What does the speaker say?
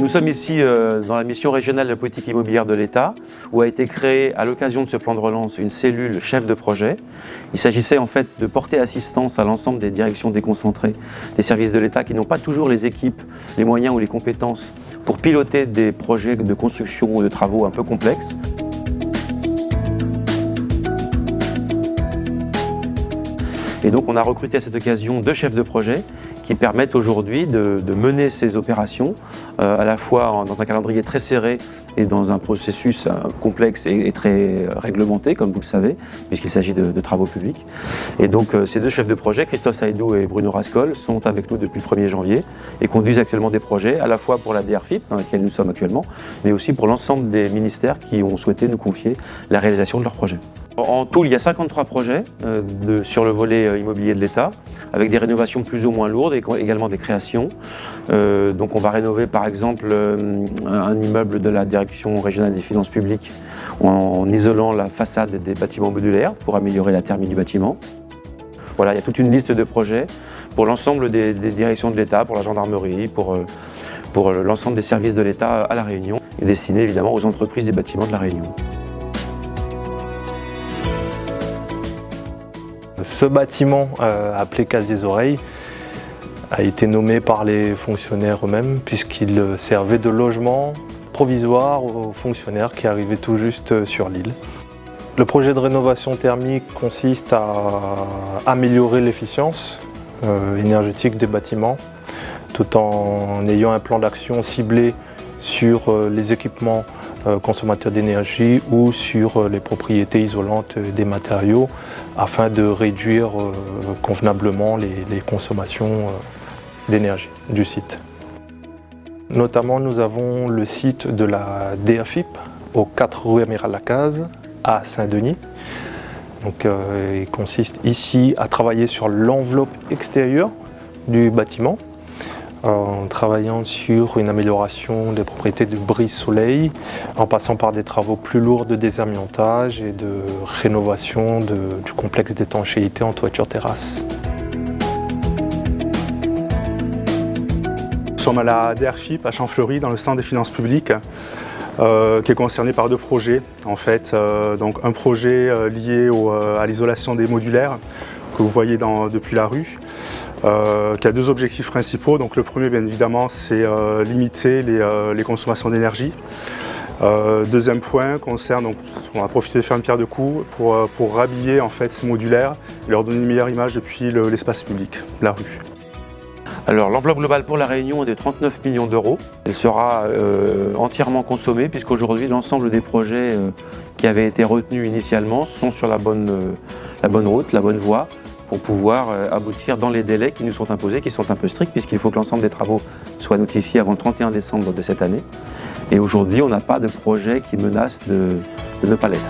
Nous sommes ici dans la mission régionale de la politique immobilière de l'État, où a été créée à l'occasion de ce plan de relance une cellule chef de projet. Il s'agissait en fait de porter assistance à l'ensemble des directions déconcentrées des services de l'État qui n'ont pas toujours les équipes, les moyens ou les compétences pour piloter des projets de construction ou de travaux un peu complexes. Et donc on a recruté à cette occasion 2 chefs de projet qui permettent aujourd'hui de mener ces opérations à la fois dans un calendrier très serré et dans un processus complexe et très réglementé, comme vous le savez, puisqu'il s'agit de travaux publics. Et donc ces 2 chefs de projet, Christophe Saïdou et Bruno Rascol, sont avec nous depuis le 1er janvier et conduisent actuellement des projets à la fois pour la DRFIP, dans laquelle nous sommes actuellement, mais aussi pour l'ensemble des ministères qui ont souhaité nous confier la réalisation de leurs projets. En tout, il y a 53 projets sur le volet immobilier de l'État, avec des rénovations plus ou moins lourdes et également des créations. Donc on va rénover par exemple un immeuble de la Direction régionale des finances publiques en isolant la façade des bâtiments modulaires pour améliorer la thermie du bâtiment. Voilà, il y a toute une liste de projets pour l'ensemble des directions de l'État, pour la gendarmerie, pour l'ensemble des services de l'État à La Réunion et destinés évidemment aux entreprises du bâtiment de La Réunion. Ce bâtiment, appelé Case des Oreilles, a été nommé par les fonctionnaires eux-mêmes puisqu'il servait de logement provisoire aux fonctionnaires qui arrivaient tout juste sur l'île. Le projet de rénovation thermique consiste à améliorer l'efficience énergétique des bâtiments tout en ayant un plan d'action ciblé sur les équipements consommateurs d'énergie ou sur les propriétés isolantes des matériaux afin de réduire convenablement les consommations d'énergie du site. Notamment, nous avons le site de la DRFIP au 4 rue Amiral Lacaze à Saint-Denis. Donc, il consiste ici à travailler sur l'enveloppe extérieure du bâtiment en travaillant sur une amélioration des propriétés de brise-soleil, en passant par des travaux plus lourds de désamiantage et de rénovation du complexe d'étanchéité en toiture-terrasse. Nous sommes à la DRFIP à Champfleury, dans le centre des finances publiques, qui est concerné par 2 projets. En fait, donc un projet lié à l'isolation des modulaires que vous voyez depuis la rue, qui a 2 objectifs principaux. Donc le premier, bien évidemment, c'est limiter les consommations d'énergie. Deuxième point concerne, donc, on va profiter de faire une pierre de coups pour rhabiller en fait ces modulaires et leur donner une meilleure image depuis l'espace public, la rue. Alors l'enveloppe globale pour La Réunion est de 39 millions d'euros. Elle sera entièrement consommée puisqu'aujourd'hui l'ensemble des projets qui avaient été retenus initialement sont sur la bonne route, la bonne voie, pour pouvoir aboutir dans les délais qui nous sont imposés, qui sont un peu stricts puisqu'il faut que l'ensemble des travaux soient notifiés avant le 31 décembre de cette année. Et aujourd'hui, on n'a pas de projet qui menace de ne pas l'être.